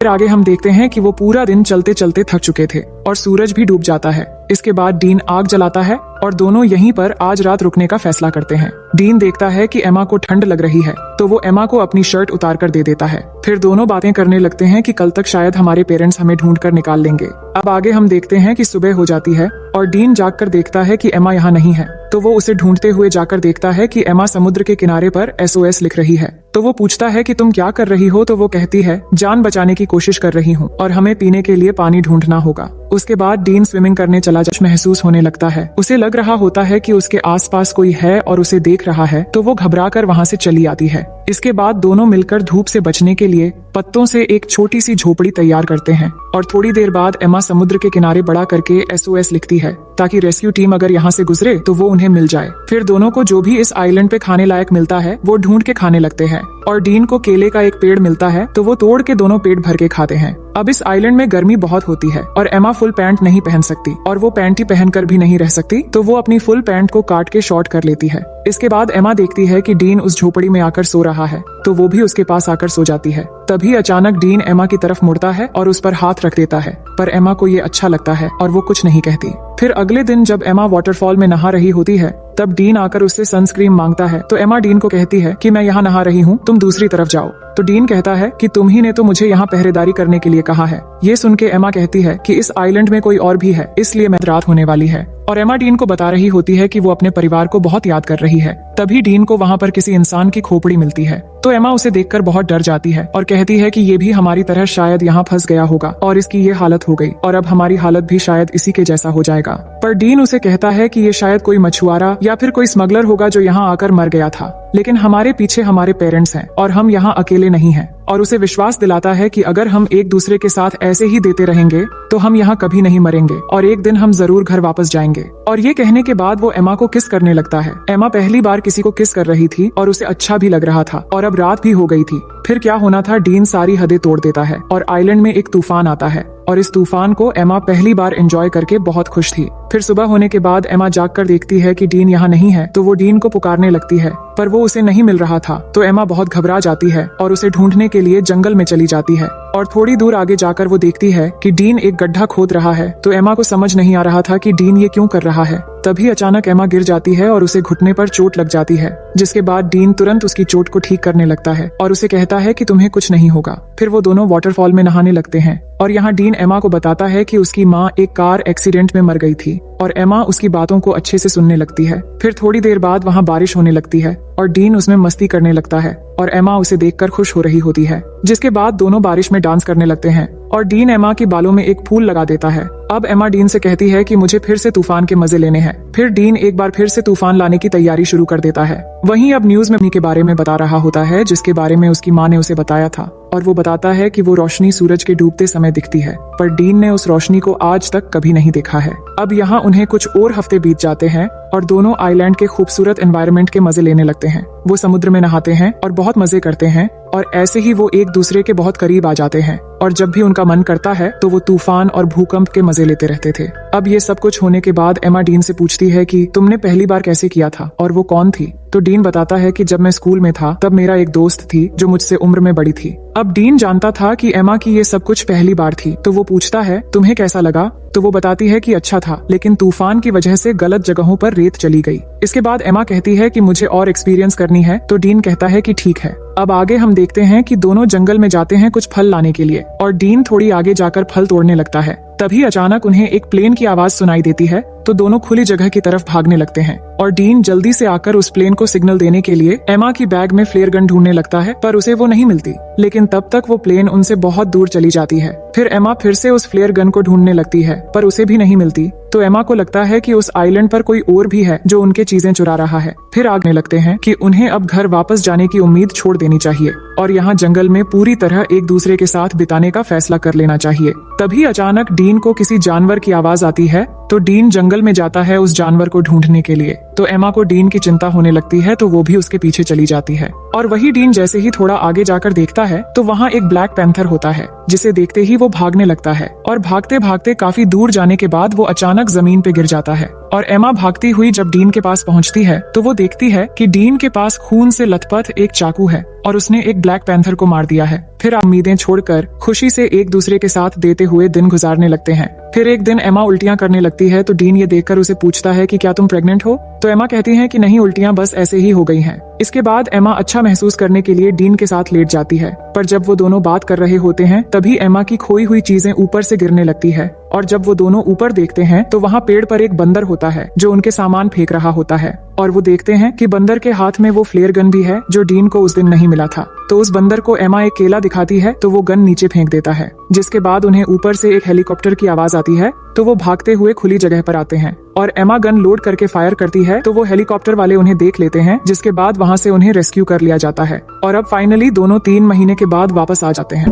फिर आगे हम देखते हैं कि वो पूरा दिन चलते चलते थक चुके थे और सूरज भी डूब जाता है। इसके बाद डीन आग जलाता है और दोनों यहीं पर आज रात रुकने का फैसला करते हैं। डीन देखता है कि एमा को ठंड लग रही है तो वो एमा को अपनी शर्ट उतार कर दे देता है। फिर दोनों बातें करने लगते हैं कि कल तक शायद हमारे पेरेंट्स हमें ढूंढ कर निकाल लेंगे। अब आगे हम देखते हैं कि सुबह हो जाती है और डीन जागकर देखता है कि एमा यहाँ नहीं है, तो वो उसे ढूंढते हुए जाकर देखता है कि एमा समुद्र के किनारे पर SOS लिख रही है। तो वो पूछता है कि तुम क्या कर रही हो, तो वो कहती है जान बचाने की कोशिश कर रही हूँ और हमें पीने के लिए पानी ढूंढना होगा। उसके बाद डीन स्विमिंग करने चला महसूस होने लगता है। उसे लग रहा होता है कि उसके आसपास कोई है और उसे देख रहा है, तो वो घबराकर वहाँ से चली आती है। इसके बाद दोनों मिलकर धूप से बचने के लिए पत्तों से एक छोटी सी झोपड़ी तैयार करते हैं और थोड़ी देर बाद एमा समुद्र के किनारे बड़ा करके SOS लिखती है ताकि रेस्क्यू टीम अगर यहाँ से गुजरे तो वो उन्हें मिल जाए। फिर दोनों को जो भी इस आइलैंड पे खाने लायक मिलता है वो ढूंढ के खाने लगते हैं और डीन को केले का एक पेड़ मिलता है तो वो तोड़ के दोनों पेट भर के खाते हैं। अब इस आइलैंड में गर्मी बहुत होती है और एमा फुल पैंट नहीं पहन सकती और वो पैंटी पहनकर भी नहीं रह सकती, तो वो अपनी फुल पैंट को काट के शॉर्ट कर लेती है। इसके बाद एमा देखती है कि डीन उस झोपड़ी में आकर सो रहा है, तो वो भी उसके पास आकर सो जाती है। तभी अचानक डीन एमा की तरफ मुड़ता है और उस पर हाथ रख देता है, पर एमा को ये अच्छा लगता है और वो कुछ नहीं कहती। फिर अगले दिन जब एमा वाटरफॉल में नहा रही होती है तब डीन आकर उससे सनस्क्रीन मांगता है, तो एमा डीन को कहती है कि मैं यहाँ नहा रही हूँ, तुम दूसरी तरफ जाओ। तो डीन कहता है कि तुम ही ने तो मुझे यहाँ पहरेदारी करने के लिए कहा है। ये सुन के एमा कहती है कि इस आइलैंड में कोई और भी है, इसलिए मैं रात होने वाली है। और एमा डीन को बता रही होती है कि वो अपने परिवार को बहुत याद कर रही है। तभी डीन को वहाँ पर किसी इंसान की खोपड़ी मिलती है, तो एमा उसे देखकर बहुत डर जाती है और कहती है कि ये भी हमारी तरह शायद यहाँ फंस गया होगा और इसकी ये हालत हो गई और अब हमारी हालत भी शायद इसी के जैसा हो जाएगा। पर डीन उसे कहता है कि ये शायद कोई मछुआरा या फिर कोई स्मगलर होगा जो यहाँ आकर मर गया था, लेकिन हमारे पीछे हमारे पेरेंट्स हैं और हम यहाँ अकेले नहीं हैं। और उसे विश्वास दिलाता है कि अगर हम एक दूसरे के साथ ऐसे ही देते रहेंगे तो हम यहाँ कभी नहीं मरेंगे और एक दिन हम जरूर घर वापस जाएंगे। और ये कहने के बाद वो एमा को किस करने लगता है। एमा पहली बार किसी को किस कर रही थी और उसे अच्छा भी लग रहा था और अब रात भी हो गई थी। फिर क्या होना था, डीन सारी हदें तोड़ देता है और आइलैंड में एक तूफान आता है और इस तूफान को एमा पहली बार एंजॉय करके बहुत खुश थी। फिर सुबह होने के बाद एमा जागकर देखती है कि डीन यहाँ नहीं है, तो वो डीन को पुकारने लगती है पर वो उसे नहीं मिल रहा था। तो एमा बहुत घबरा जाती है और उसे ढूंढने के लिए जंगल में चली जाती है और थोड़ी दूर आगे जाकर वो देखती है कि डीन एक गड्ढा खोद रहा है। तो एमा को समझ नहीं आ रहा था कि डीन ये क्यों कर रहा है। तभी अचानक एमा गिर जाती है और उसे घुटने पर चोट लग जाती है, जिसके बाद डीन तुरंत उसकी चोट को ठीक करने लगता है और उसे कहता है कि तुम्हें कुछ नहीं होगा। फिर वो दोनों वाटरफॉल में नहाने लगते हैं और यहाँ डीन एमा को बताता है कि उसकी माँ एक कार एक्सीडेंट में मर गई थी और एमा उसकी बातों को अच्छे से सुनने लगती है। फिर थोड़ी देर बाद वहाँ बारिश होने लगती है और डीन उसमें मस्ती करने लगता है और एमा उसे देखकर खुश हो रही होती है, जिसके बाद दोनों बारिश में डांस करने लगते हैं और डीन एमा के बालों में एक फूल लगा देता है। अब एमा डीन से कहती है कि मुझे फिर से तूफान के मजे लेने हैं। फिर डीन एक बार फिर से तूफान लाने की तैयारी शुरू कर देता है। वहीं अब न्यूज में उन्हीं के बारे में बता रहा होता है जिसके बारे में उसकी माँ ने उसे बताया था और वो बताता है कि वो रोशनी सूरज के डूबते समय दिखती है, पर डीन ने उस रोशनी को आज तक कभी नहीं देखा है। अब यहाँ उन्हें कुछ और हफ्ते बीत जाते हैं और दोनों आइलैंड के खूबसूरत एनवायरनमेंट के मजे लेने लगते हैं। वो समुद्र में नहाते हैं और बहुत मजे करते हैं और ऐसे ही वो एक दूसरे के बहुत करीब आ जाते हैं और जब भी उनका मन करता है तो वो तूफान और भूकंप के मजे लेते रहते थे। अब ये सब कुछ होने के बाद एमा डीन से पूछती है कि तुमने पहली बार कैसे किया था और वो कौन थी। तो डीन बताता है कि जब मैं स्कूल में था तब मेरा एक दोस्त थी जो मुझसे उम्र में बड़ी थी। अब डीन जानता था कि एमा की ये सब कुछ पहली बार थी, तो वो पूछता है तुम्हें कैसा लगा। तो वो बताती है कि अच्छा था, लेकिन तूफान की वजह से गलत जगहों पर रेत चली गई। इसके बाद एमा कहती है कि मुझे और एक्सपीरियंस करनी है, तो डीन कहता है कि ठीक है। अब आगे हम देखते हैं कि दोनों जंगल में जाते हैं कुछ फल लाने के लिए और डीन थोड़ी आगे जाकर फल तोड़ने लगता है। तभी अचानक उन्हें एक प्लेन की आवाज सुनाई देती है, तो दोनों खुली जगह की तरफ भागने लगते हैं और डीन जल्दी से आकर उस प्लेन को सिग्नल देने के लिए एमा की बैग में फ्लेयर गन ढूंढने लगता है, पर उसे वो नहीं मिलती। लेकिन तब तक वो प्लेन उनसे बहुत दूर चली जाती है। फिर एमा फिर से उस फ्लेयर गन को ढूंढने लगती है, पर उसे भी नहीं मिलती। तो एमा को लगता है कि उस आइलैंड पर कोई और भी है जो उनके चीजें चुरा रहा है। फिर आगने लगते हैं कि उन्हें अब घर वापस जाने की उम्मीद छोड़ देनी चाहिए और यहाँ जंगल में पूरी तरह एक दूसरे के साथ बिताने का फैसला कर लेना चाहिए। तभी अचानक डीन को किसी जानवर की आवाज आती है, तो डीन जंगल में जाता है उस जानवर को ढूंढने के लिए। तो एमा को डीन की चिंता होने लगती है, तो वो भी उसके पीछे चली जाती है और वही डीन जैसे ही थोड़ा आगे जाकर देखता है तो वहाँ एक ब्लैक पैंथर होता है, जिसे देखते ही वो भागने लगता है और भागते भागते काफी दूर जाने के बाद वो अचानक जमीन पे गिर जाता है और एमा भागती हुई जब डीन के पास पहुंचती है तो वो देखती है कि डीन के पास खून से लथपथ एक चाकू है और उसने एक ब्लैक पैंथर को मार दिया है। फिर उम्मीदें छोड़कर खुशी से एक दूसरे के साथ देते हुए दिन गुजारने लगते हैं। फिर एक दिन एमा उल्टियां करने लगती है तो डीन ये देखकर उसे पूछता है कि क्या तुम प्रेग्नेंट हो? तो एमा कहती है कि नहीं, उल्टियां बस ऐसे ही हो गई हैं। इसके बाद एमा अच्छा महसूस करने के लिए डीन के साथ लेट जाती है, पर जब वो दोनों बात कर रहे होते हैं तभी एमा की खोई हुई चीजें ऊपर से गिरने लगती है और जब वो दोनों ऊपर देखते हैं तो वहाँ पेड़ पर एक बंदर होता है जो उनके सामान फेंक रहा होता है और वो देखते हैं कि बंदर के हाथ में वो फ्लेयर गन भी है जो डीन को उस दिन नहीं मिला था। तो उस बंदर को एमा एक केला दिखाती है तो वो गन नीचे फेंक देता है, जिसके बाद उन्हें ऊपर से एक हेलीकॉप्टर की आवाज आती है तो वो भागते हुए खुली जगह पर आते हैं और एमा गन लोड करके फायर करती है तो वो हेलीकॉप्टर वाले उन्हें देख लेते हैं, जिसके बाद वहाँ से उन्हें रेस्क्यू कर लिया जाता है और अब फाइनली दोनों 3 महीने के बाद वापस आ जाते हैं।